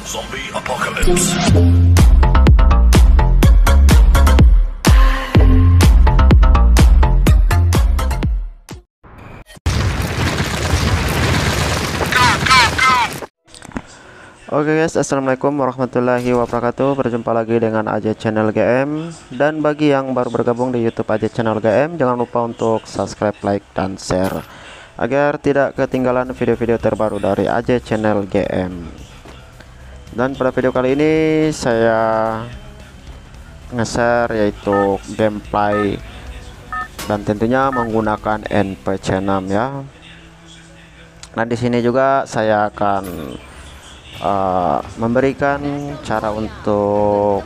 Zombie Apocalypse. Oke guys, assalamualaikum warahmatullahi wabarakatuh. Berjumpa lagi dengan AJ Channel GM. Dan bagi yang baru bergabung di YouTube AJ Channel GM, jangan lupa untuk subscribe, like, dan share agar tidak ketinggalan video-video terbaru dari AJ Channel GM. Dan pada video kali ini saya nge-share yaitu gameplay dan tentunya menggunakan NPC6 ya. Nah di sini juga saya akan memberikan cara untuk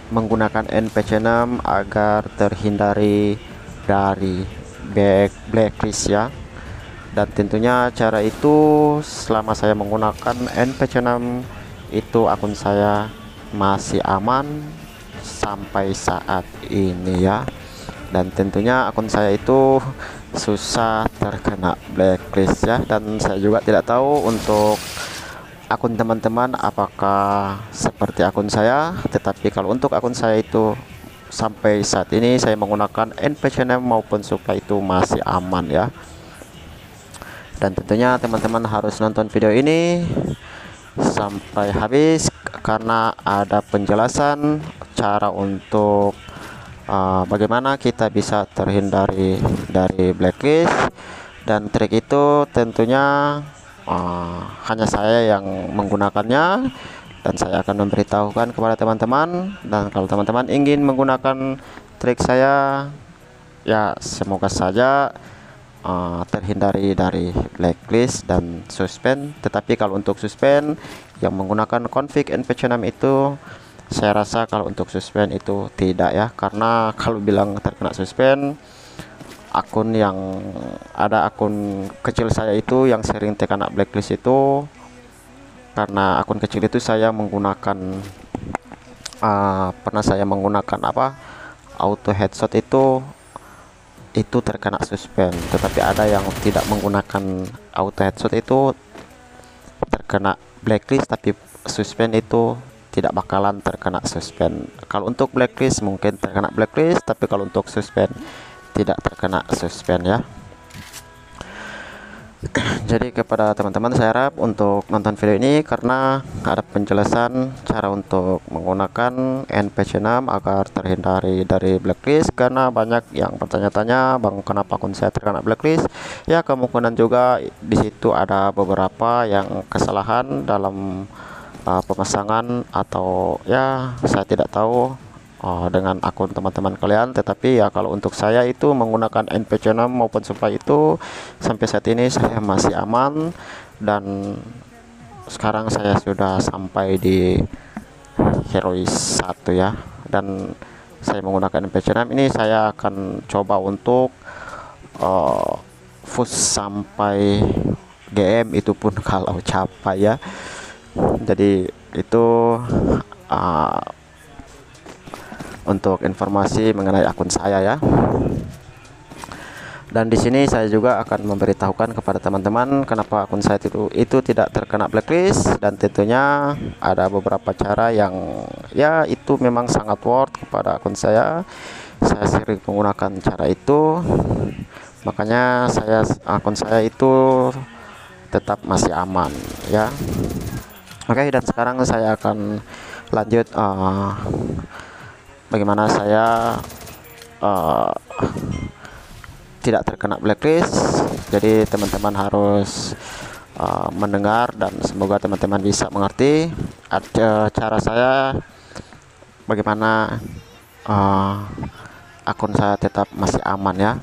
menggunakan NPC6 agar terhindari dari blacklist ya. Dan tentunya cara itu selama saya menggunakan NPC6 itu akun saya masih aman sampai saat ini ya. Dan tentunya akun saya itu susah terkena blacklist ya. Dan saya juga tidak tahu untuk akun teman-teman apakah seperti akun saya, tetapi kalau untuk akun saya itu sampai saat ini saya menggunakan NPC6 maupun supply itu masih aman ya. Dan tentunya teman-teman harus nonton video ini sampai habis karena ada penjelasan cara untuk bagaimana kita bisa terhindari dari blacklist. Dan trik itu tentunya hanya saya yang menggunakannya, dan saya akan memberitahukan kepada teman-teman. Dan kalau teman-teman ingin menggunakan trik saya ya, semoga saja terhindari dari blacklist dan suspend. Tetapi kalau untuk suspend yang menggunakan config NPC6 itu, saya rasa kalau untuk suspend itu tidak ya, karena kalau bilang terkena suspend, akun yang ada akun kecil saya itu yang sering terkena blacklist itu karena akun kecil itu saya menggunakan pernah saya menggunakan auto headshot itu terkena suspend. Tetapi ada yang tidak menggunakan auto headshot itu terkena blacklist, tapi suspend itu tidak bakalan terkena suspend. Kalau untuk blacklist mungkin terkena blacklist, tapi kalau untuk suspend tidak terkena suspend ya. Jadi kepada teman-teman saya harap untuk nonton video ini karena ada penjelasan cara untuk menggunakan NPC6 agar terhindari dari blacklist. Karena banyak yang bertanya-tanya, bang kenapa akun saya terkena blacklist ya. Kemungkinan juga di situ ada beberapa yang kesalahan dalam pemasangan, atau ya saya tidak tahu dengan akun teman-teman kalian. Tetapi ya kalau untuk saya itu menggunakan NPC6 maupun supply itu sampai saat ini saya masih aman. Dan sekarang saya sudah sampai di herois 1 ya, dan saya menggunakan NPC6 ini saya akan coba untuk push sampai GM, itu pun kalau capai ya. Jadi itu untuk informasi mengenai akun saya ya. Dan di sini saya juga akan memberitahukan kepada teman-teman kenapa akun saya itu tidak terkena blacklist. Dan tentunya ada beberapa cara yang ya itu memang sangat worth kepada akun saya. Saya sering menggunakan cara itu, makanya akun saya itu tetap masih aman ya. Oke, dan sekarang saya akan lanjut bagaimana saya tidak terkena blacklist. Jadi teman-teman harus mendengar dan semoga teman-teman bisa mengerti cara saya bagaimana akun saya tetap masih aman ya.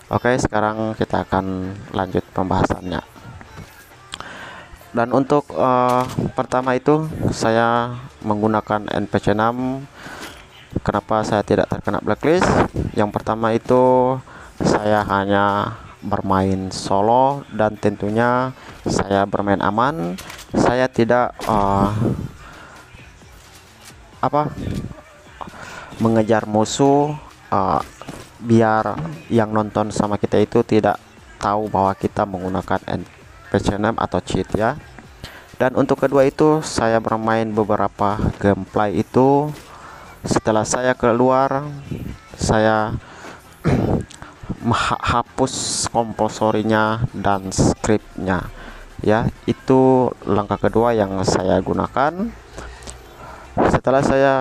Oke, sekarang kita akan lanjut pembahasannya. Dan untuk pertama itu saya menggunakan NPC6. Kenapa saya tidak terkena blacklist? Yang pertama itu saya hanya bermain solo, dan tentunya saya bermain aman. Saya tidak mengejar musuh biar yang nonton sama kita itu tidak tahu bahwa kita menggunakan NPC6 atau cheat ya. Dan untuk kedua itu saya bermain beberapa gameplay itu. Setelah saya keluar, saya hapus komposorinya dan scriptnya ya. Itu langkah kedua yang saya gunakan. Setelah saya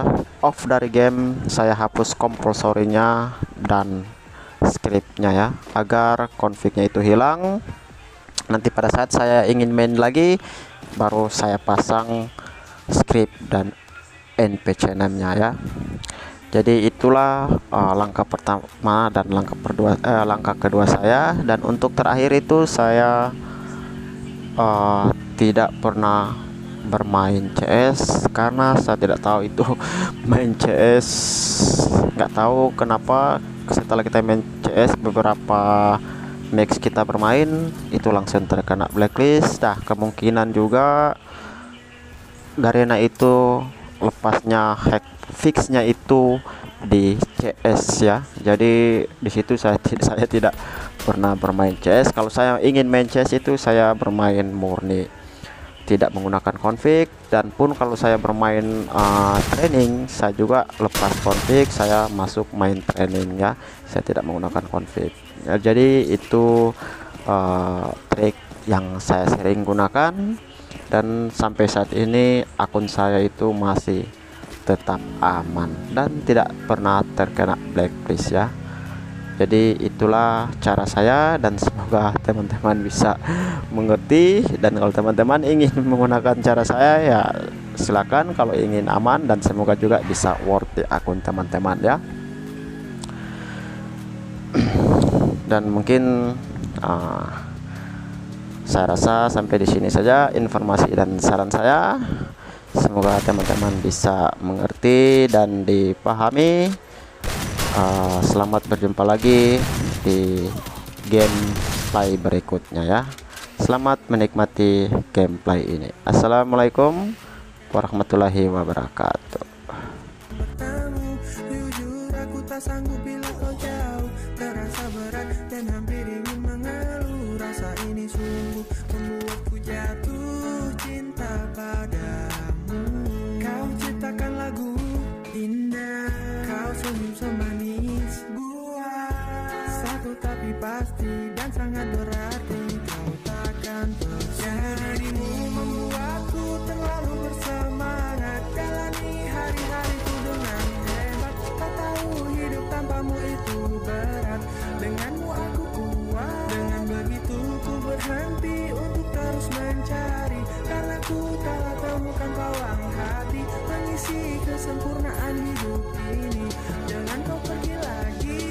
off dari game, saya hapus komposorinya dan scriptnya ya, agar config-nya itu hilang. Nanti pada saat saya ingin main lagi, baru saya pasang script dan npcname-nya ya. Jadi itulah langkah pertama dan langkah kedua saya. Dan untuk terakhir itu saya tidak pernah bermain CS karena saya tidak tahu itu main CS. Nggak tahu kenapa setelah kita main CS beberapa match kita bermain itu langsung terkena blacklist. Dah kemungkinan juga Garena itu lepasnya hack fixnya itu di CS ya. Jadi di situ saya tidak pernah bermain CS. Kalau saya ingin main CS itu saya bermain murni, tidak menggunakan config. Dan pun kalau saya bermain training, saya juga lepas config, saya masuk main training ya, saya tidak menggunakan config ya. Jadi itu trik yang saya sering gunakan, dan sampai saat ini akun saya itu masih tetap aman dan tidak pernah terkena blacklist ya. Jadi itulah cara saya, dan semoga teman-teman bisa mengerti. Dan kalau teman-teman ingin menggunakan cara saya ya silakan, kalau ingin aman, dan semoga juga bisa worth akun teman-teman ya. Dan mungkin saya rasa sampai di sini saja informasi dan saran saya. Semoga teman-teman bisa mengerti dan dipahami. Selamat berjumpa lagi di gameplay berikutnya ya. Selamat menikmati gameplay ini. Assalamualaikum warahmatullahi wabarakatuh. Jujur aku tak sanggup bila kau jauh, terasa berat dan hampir ingin mengeluh. Rasa ini sungguh membuatku jatuh cinta padamu. Kau ciptakan lagu indah, kau senyum semanis buat satu tapi pasti dan sangat berarti. Kau takkan terjadimu membuatku terlalu bersemangat, jalani hari-hariku dengan hebat. Tak tahu hidup tanpamu itu berat, denganmu aku kuat. Dengan begitu ku berhenti untuk terus mencari, karena ku telah temukan pawang hati mengisi kesempurnaan hidup ini. Jangan kau pergi lagi.